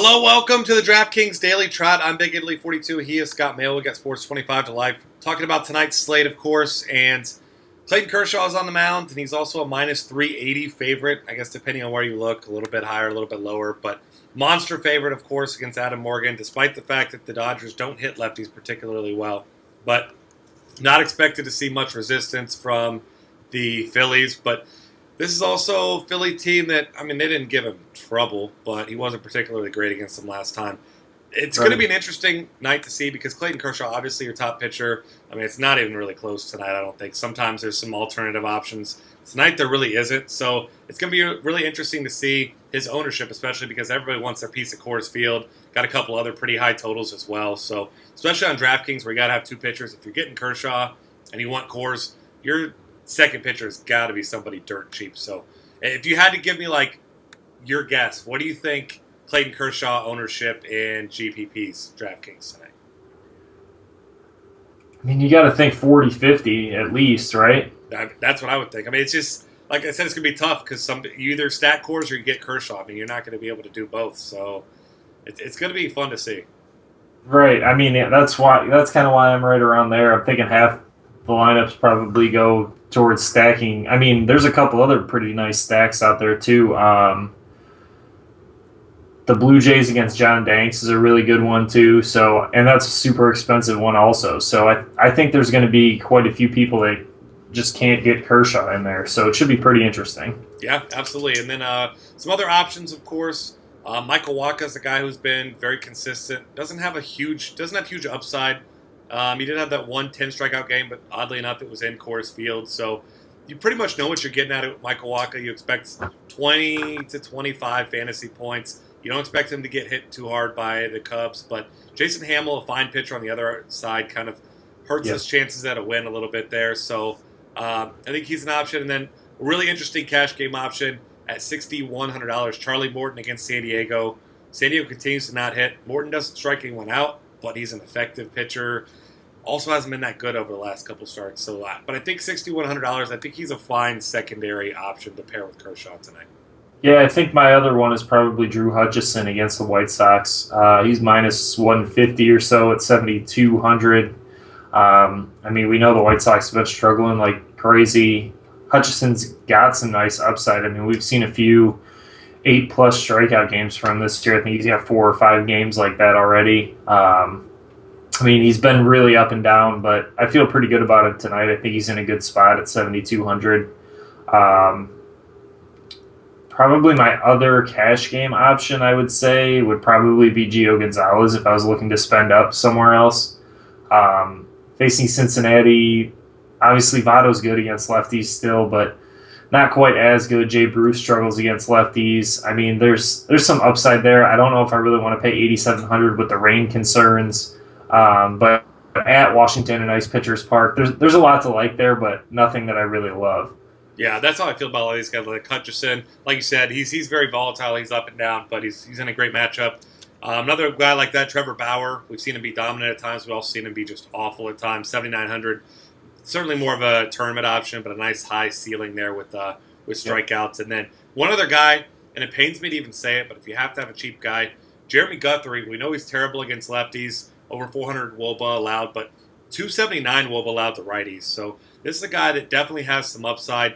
Hello, welcome to the DraftKings Daily Trot. I'm Big Italy 42. He is Scott Mayo. We got Sports 25 to life. Talking about tonight's slate, of course, and Clayton Kershaw is on the mound, and he's also a minus 380 favorite. I guess depending on where you look, a little bit higher, a little bit lower, but monster favorite, of course, against Adam Morgan, despite the fact that the Dodgers don't hit lefties particularly well. But not expected to see much resistance from the Phillies, but this is also a Philly team that, I mean, they didn't give him trouble, but he wasn't particularly great against them last time. It's going to be an interesting night to see because Clayton Kershaw, obviously your top pitcher. I mean, it's not even really close tonight, I don't think. Sometimes there's some alternative options. Tonight there really isn't, so it's going to be really interesting to see his ownership, especially because everybody wants their piece of Coors Field. Got a couple other pretty high totals as well, so especially on DraftKings where you got to have two pitchers. If you're getting Kershaw and you want Coors, your second pitcher has got to be somebody dirt cheap. So if you had to give me, like, your guess, what do you think Clayton Kershaw ownership in GPP's DraftKings tonight? I mean, you got to think 40-50 at least, right? That's what I would think. I mean, it's just, like I said, it's going to be tough because you either stack Coors or you get Kershaw. I mean, you're not going to be able to do both. So it's going to be fun to see. Right. I mean, that's kind of why I'm right around there. I'm thinking half the lineups probably go towards stacking. I mean, there's a couple other pretty nice stacks out there too. The Blue Jays against John Danks is a really good one too. So, and that's a super expensive one also. So I think there's going to be quite a few people that just can't get Kershaw in there. So it should be pretty interesting. Yeah, absolutely. And then some other options, of course. Michael Wacha is a guy who's been very consistent. Doesn't have huge upside. He did have that 10 strikeout game, but oddly enough, it was in Coors Field. So you pretty much know what you're getting out of Michael Wacha. You expect 20 to 25 fantasy points. You don't expect him to get hit too hard by the Cubs. But Jason Hamill, a fine pitcher on the other side, kind of hurts his chances at a win a little bit there. So I think he's an option. And then a really interesting cash game option at $6,100. Charlie Morton against San Diego. San Diego continues to not hit. Morton doesn't strike anyone out, but he's an effective pitcher. Also hasn't been that good over the last couple starts. So, but I think $6,100, I think he's a fine secondary option to pair with Kershaw tonight. Yeah, I think my other one is probably Drew Hutchison against the White Sox. He's minus 150 or so at 7,200. I mean, we know the White Sox have been struggling like crazy. Hutchison's got some nice upside. I mean, we've seen a few 8+ strikeout games from this year. I think he's got 4 or 5 games like that already. I mean, he's been really up and down, but I feel pretty good about it tonight. I think he's in a good spot at 7,200. Probably my other cash game option, I would say, would probably be Gio Gonzalez if I was looking to spend up somewhere else. Facing Cincinnati, obviously Votto's good against lefties still, but not quite as good. Jay Bruce struggles against lefties. I mean, there's some upside there. I don't know if I really want to pay $8,700 with the rain concerns. But at Washington and Ice Pitchers Park, there's a lot to like there, but nothing that I really love. Yeah, that's how I feel about all these guys. Like Hutchison, like you said, he's very volatile. He's up and down, but he's in a great matchup. Another guy like that, Trevor Bauer. We've seen him be dominant at times. We've also seen him be just awful at times. 7,900, certainly more of a tournament option, but a nice high ceiling there with strikeouts. And then one other guy, and it pains me to even say it, but if you have to have a cheap guy, Jeremy Guthrie. We know he's terrible against lefties. Over 400 WOBA allowed, but 279 WOBA allowed to righties. So this is a guy that definitely has some upside.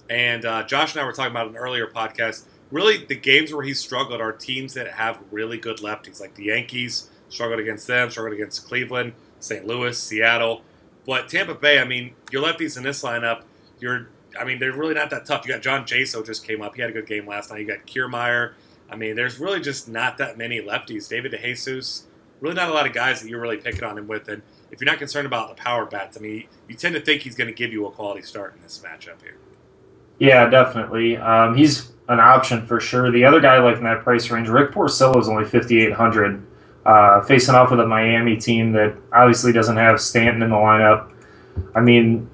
And Josh and I were talking about in an earlier podcast. Really, the games where he's struggled are teams that have really good lefties, like the Yankees struggled against them, struggled against Cleveland, St. Louis, Seattle. But Tampa Bay, I mean, your lefties in this lineup, they're really not that tough. You got John Jaso just came up. He had a good game last night. You got Kiermaier. I mean, there's really just not that many lefties. David DeJesus. Really not a lot of guys that you're really picking on him with. And if you're not concerned about the power bats, I mean, you tend to think he's going to give you a quality start in this matchup here. Yeah, definitely. He's an option for sure. The other guy like in that price range, Rick Porcello is only 5,800, facing off with a Miami team that obviously doesn't have Stanton in the lineup. I mean,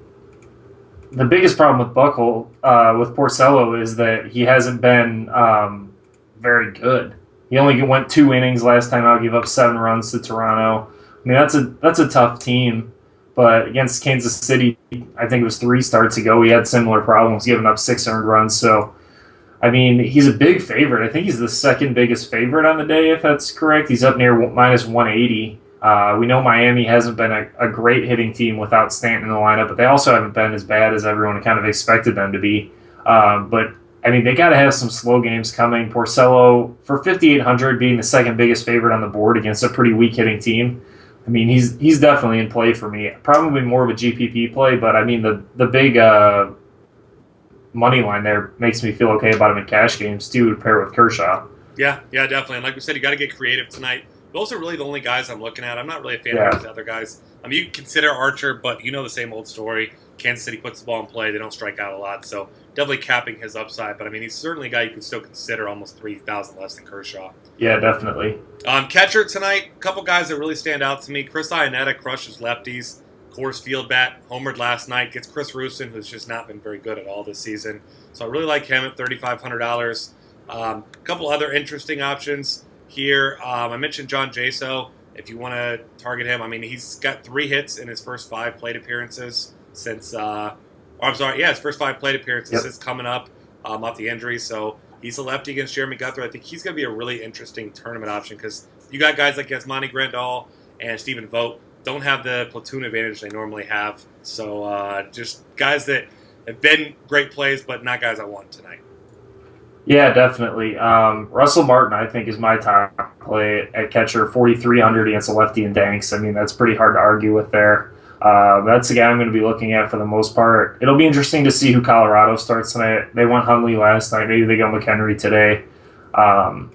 the biggest problem with with Porcello is that he hasn't been very good. He only went 2 innings last time out, gave up 7 runs to Toronto. I mean, that's a tough team. But against Kansas City, I think it was 3 starts ago, he had similar problems, giving up 6 earned runs. So I mean, he's a big favorite. I think he's the second biggest favorite on the day, if that's correct. He's up near minus 180. We know Miami hasn't been a great hitting team without Stanton in the lineup, but they also haven't been as bad as everyone kind of expected them to be. But I mean, they got to have some slow games coming. Porcello, for 5,800, being the second biggest favorite on the board against a pretty weak hitting team. I mean, he's definitely in play for me. Probably more of a GPP play, but I mean, the big money line there makes me feel okay about him in cash games, too, to pair with Kershaw. Yeah, definitely. And like we said, you got to get creative tonight. Those are really the only guys I'm looking at. I'm not really a fan of the other guys. I mean, you can consider Archer, but you know the same old story. Kansas City puts the ball in play. They don't strike out a lot, so definitely capping his upside. But, I mean, he's certainly a guy you can still consider almost 3,000 less than Kershaw. Yeah, definitely. Catcher tonight, a couple guys that really stand out to me. Chris Iannetta crushes lefties. Coors Field bat, homered last night. Gets Chris Rusin, who's just not been very good at all this season. So I really like him at $3,500. A couple other interesting options here. I mentioned John Jaso. If you want to target him, I mean, he's got 3 hits in his first 5 plate appearances since his first 5 plate appearances since coming up off the injury. So he's a lefty against Jeremy Guthrie. I think he's going to be a really interesting tournament option because you got guys like Yasmani Grandal and Stephen Vogt don't have the platoon advantage they normally have. So just guys that have been great plays, but not guys I want tonight. Yeah, definitely. Russell Martin, I think, is my top play at catcher, 4,300 against a lefty and Danks. I mean, that's pretty hard to argue with there. That's the guy I'm going to be looking at for the most part. It'll be interesting to see who Colorado starts tonight. They went Hundley last night. Maybe they go McHenry today. I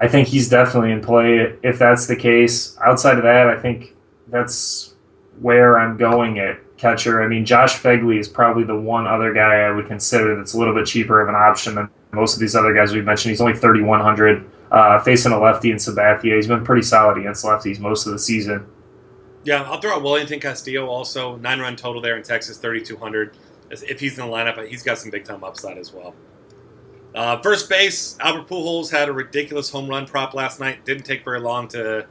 think he's definitely in play if that's the case. Outside of that, I think that's where I'm going at catcher. I mean, Josh Fegley is probably the one other guy I would consider that's a little bit cheaper of an option than most of these other guys we've mentioned. He's only 3,100, facing a lefty in Sabathia. He's been pretty solid against lefties most of the season. Yeah, I'll throw out Wellington Castillo also. 9-run total there in Texas, 3,200. If he's in the lineup, he's got some big-time upside as well. First base, Albert Pujols had a ridiculous home run prop last night. Didn't take very long to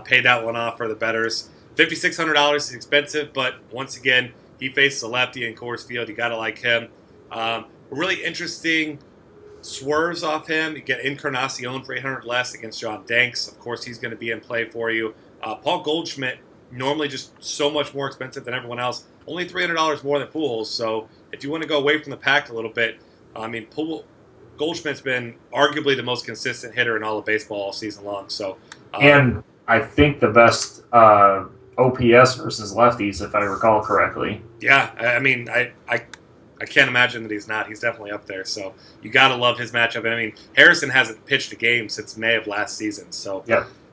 pay that one off for the bettors. $5,600 is expensive, but once again, he faces a lefty in Coors Field. You got to like him. Really interesting swerves off him. You get Encarnacion for $800 less against John Danks. Of course, he's going to be in play for you. Paul Goldschmidt, normally just so much more expensive than everyone else. Only $300 more than Pujols. So if you want to go away from the pack a little bit, I mean, Goldschmidt's been arguably the most consistent hitter in all of baseball all season long. So, and I think the best OPS versus lefties, if I recall correctly. Yeah, I mean, I can't imagine that he's not. He's definitely up there. So you got to love his matchup. I mean, Harrison hasn't pitched a game since May of last season. So,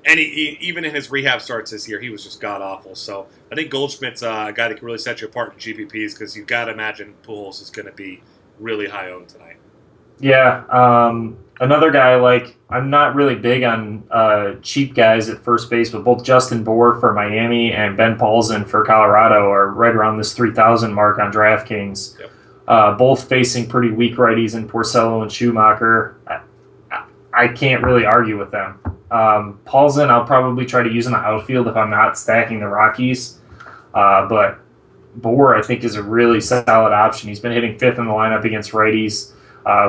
and he, even in his rehab starts this year, he was just god awful. So I think Goldschmidt's a guy that can really set you apart in GPPs because you've got to imagine Pujols is going to be really high owned tonight. Yeah, another guy, I'm not really big on cheap guys at first base, but both Justin Bour for Miami and Ben Paulsen for Colorado are right around this 3,000 mark on DraftKings. Yep. Both facing pretty weak righties in Porcello and Schumacher. I can't really argue with them. Paulsen, I'll probably try to use in the outfield if I'm not stacking the Rockies. But Bour, I think, is a really solid option. He's been hitting 5th in the lineup against righties.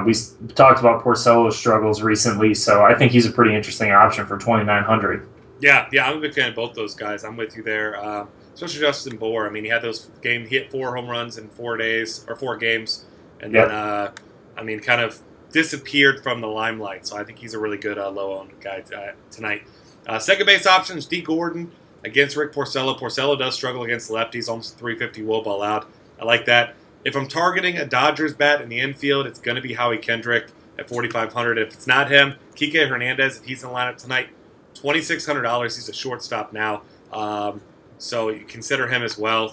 We talked about Porcello's struggles recently, so I think he's a pretty interesting option for 2,900. Yeah, I'm a big fan of both those guys. I'm with you there, especially Justin Bour. I mean, he had he hit 4 home runs in 4 days or 4 games, and then kind of disappeared from the limelight. So I think he's a really good low-owned guy tonight. Second base options: D. Gordon against Rick Porcello. Porcello does struggle against lefties, almost 350 WOBA allowed. I like that. If I'm targeting a Dodgers bat in the infield, it's going to be Howie Kendrick at $4,500. If it's not him, Kike Hernandez, if he's in the lineup tonight, $2,600. He's a shortstop now. So you consider him as well,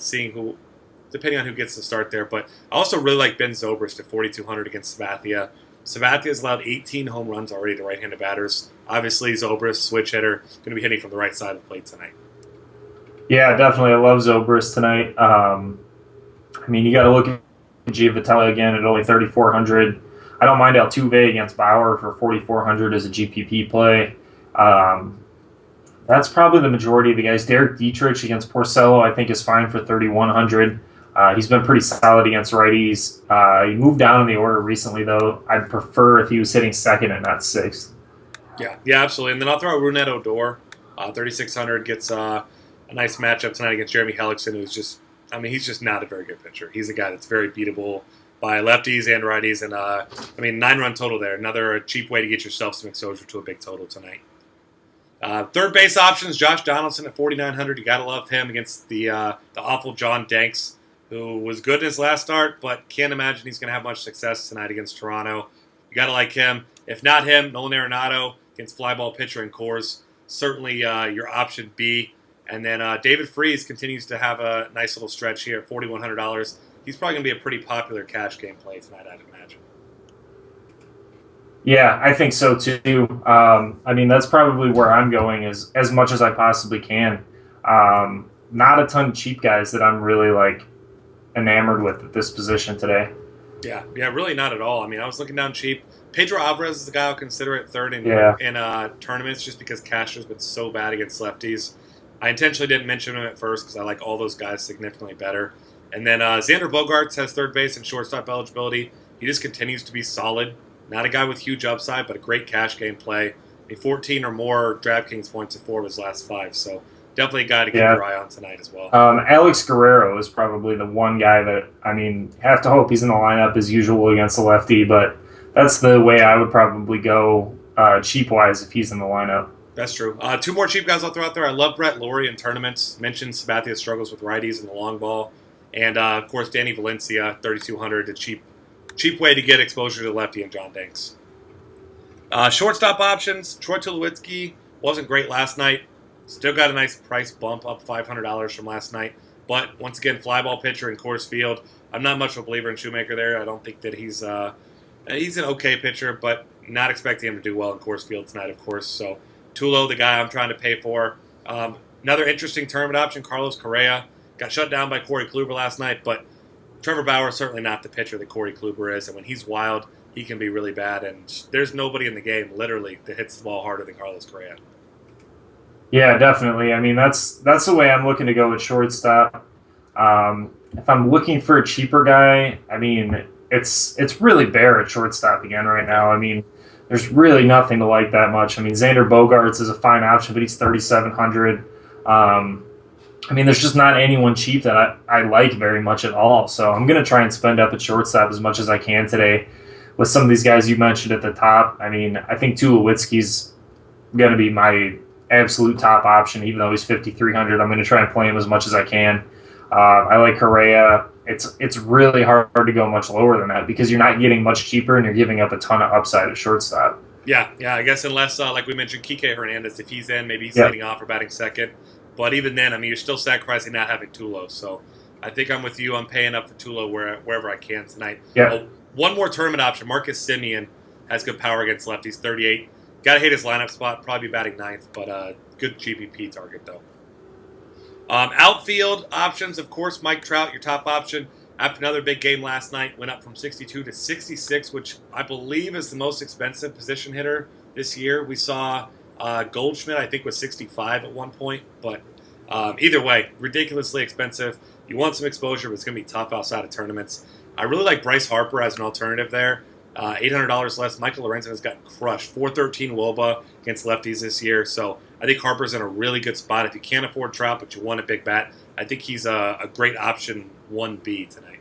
depending on who gets the start there. But I also really like Ben Zobrist at $4,200 against Sabathia. Sabathia has allowed 18 home runs already to right-handed batters. Obviously, Zobrist, switch hitter, going to be hitting from the right side of the plate tonight. Yeah, definitely. I love Zobrist tonight. I mean, you got to look at Giavitelli again at only 3,400. I don't mind Altuve against Bauer for 4,400 as a GPP play. That's probably the majority of the guys. Derek Dietrich against Porcello, I think, is fine for 3,100. He's been pretty solid against righties. He moved down in the order recently, though. I'd prefer if he was hitting second and not sixth. Yeah, absolutely. And then I'll throw Rougned Odor. 3,600 gets a nice matchup tonight against Jeremy Hellickson, who's just, he's just not a very good pitcher. He's a guy that's very beatable by lefties and righties. And, 9-run total there. Another cheap way to get yourself some exposure to a big total tonight. Third base options, Josh Donaldson at 4,900. You got to love him against the awful John Danks, who was good in his last start, but can't imagine he's going to have much success tonight against Toronto. You got to like him. If not him, Nolan Arenado against fly ball pitcher and Coors. Certainly your option B. And then David Freese continues to have a nice little stretch here at $4,100. He's probably going to be a pretty popular cash game play tonight, I'd imagine. Yeah, I think so too. That's probably where I'm going as much as I possibly can. Not a ton of cheap guys that I'm really enamored with at this position today. Yeah, really not at all. I was looking down cheap. Pedro Alvarez is the guy I'll consider at third in tournaments just because Castro's been so bad against lefties. I intentionally didn't mention him at first because I like all those guys significantly better. And then Xander Bogaerts has third base and shortstop eligibility. He just continues to be solid. Not a guy with huge upside, but a great cash game play. 14 or more DraftKings points in 4 of his last 5. So definitely a guy to keep your eye on tonight as well. Alex Guerrero is probably the one guy that, have to hope he's in the lineup as usual against the lefty, but that's the way I would probably go cheap-wise if he's in the lineup. That's true. 2 more cheap guys I'll throw out there. I love Brett Laurie in tournaments. Mentioned Sabathia struggles with righties in the long ball. And, of course, Danny Valencia, 3,200, a cheap way to get exposure to lefty and John Danks. Shortstop options, Troy Tulowitzki wasn't great last night. Still got a nice price bump, up $500 from last night. But, once again, fly ball pitcher in Coors Field. I'm not much of a believer in Shoemaker there. I don't think that he's an okay pitcher, but not expecting him to do well in Coors Field tonight, of course. So, Tulo, the guy I'm trying to pay for. Another interesting tournament option, Carlos Correa. Got shut down by Corey Kluber last night, but Trevor Bauer is certainly not the pitcher that Corey Kluber is. And when he's wild, he can be really bad. And there's nobody in the game, literally, that hits the ball harder than Carlos Correa. Yeah, definitely. That's the way I'm looking to go with shortstop. If I'm looking for a cheaper guy, it's really bare at shortstop again right now. There's really nothing to like that much. Xander Bogaerts is a fine option, but he's 3,700. There's just not anyone cheap that I like very much at all. So I'm going to try and spend up at shortstop as much as I can today with some of these guys you mentioned at the top. I think Tulowitzki's going to be my absolute top option, even though he's 5,300. I'm going to try and play him as much as I can. I like Correa. It's really hard to go much lower than that because you're not getting much cheaper and you're giving up a ton of upside at shortstop. Yeah, I guess unless, like we mentioned, Kike Hernandez, if he's in, maybe he's leading off or batting second. But even then, you're still sacrificing not having Tulo. So I think I'm with you. I'm paying up for Tulo wherever I can tonight. Yeah. One more tournament option. Marcus Semien has good power against lefties, 38. Got to hit his lineup spot, probably batting 9th, but good GPP target, though. Outfield options, of course, Mike Trout, your top option. After another big game last night, went up from 62 to 66, which I believe is the most expensive position hitter this year. We saw Goldschmidt, I think, was 65 at one point. But either way, ridiculously expensive. You want some exposure, but it's going to be tough outside of tournaments. I really like Bryce Harper as an alternative there. $800 less. Michael Lorenzen has gotten crushed. 413 WOBA against lefties this year. So I think Harper's in a really good spot. If you can't afford Trout, but you want a big bat, I think he's a great option 1B tonight.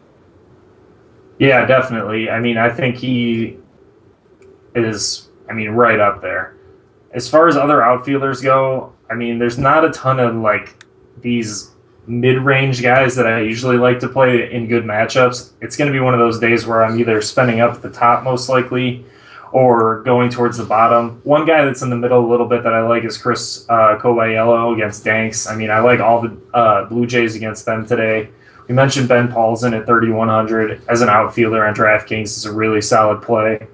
Yeah, definitely. I think he is, right up there. As far as other outfielders go, there's not a ton of, these mid-range guys that I usually like to play in good matchups. It's going to be one of those days where I'm either spending up at the top most likely or going towards the bottom. One guy that's in the middle a little bit that I like is Chris Coviello against Danks. I like all the Blue Jays against them today. We mentioned Ben Paulson at 3,100 as an outfielder on DraftKings is a really solid play.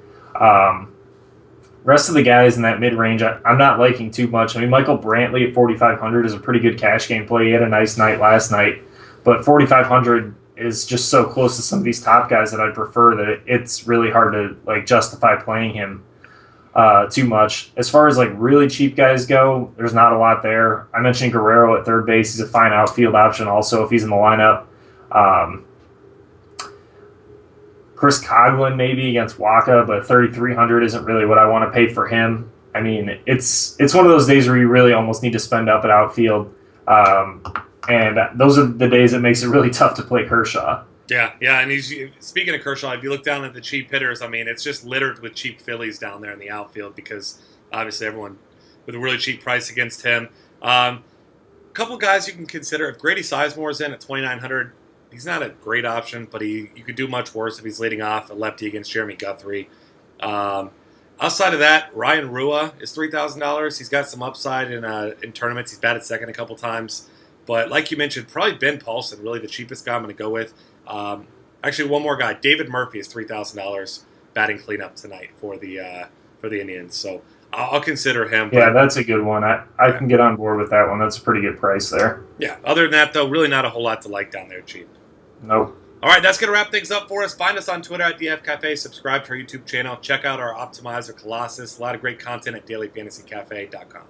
Rest of the guys in that mid-range, I'm not liking too much. Michael Brantley at 4,500 is a pretty good cash game play. He had a nice night last night. But 4,500 is just so close to some of these top guys that I prefer that it's really hard to justify playing him too much. As far as really cheap guys go, there's not a lot there. I mentioned Guerrero at third base. He's a fine outfield option also if he's in the lineup. Chris Coughlin maybe against Waka, but 3,300 isn't really what I want to pay for him. I mean, it's one of those days where you really almost need to spend up at outfield, and those are the days that makes it really tough to play Kershaw. Yeah, and speaking of Kershaw, if you look down at the cheap hitters, I mean, it's just littered with cheap Phillies down there in the outfield because obviously everyone with a really cheap price against him. A couple guys you can consider. If Grady Sizemore's in at 2,900, he's not a great option, but you could do much worse if he's leading off a lefty against Jeremy Guthrie. Outside of that, Ryan Rua is $3,000. He's got some upside in tournaments. He's batted second a couple times. But like you mentioned, probably Ben Paulson, really the cheapest guy I'm going to go with. Actually, one more guy. David Murphy is $3,000 batting cleanup tonight for the Indians. So I'll consider him. Yeah, that's a good one. I can get on board with that one. That's a pretty good price there. Yeah. Other than that, though, really not a whole lot to like down there cheap. Nope. All right, that's going to wrap things up for us. Find us on Twitter at DF Cafe. Subscribe to our YouTube channel. Check out our Optimizer Colossus. A lot of great content at dailyfantasycafe.com.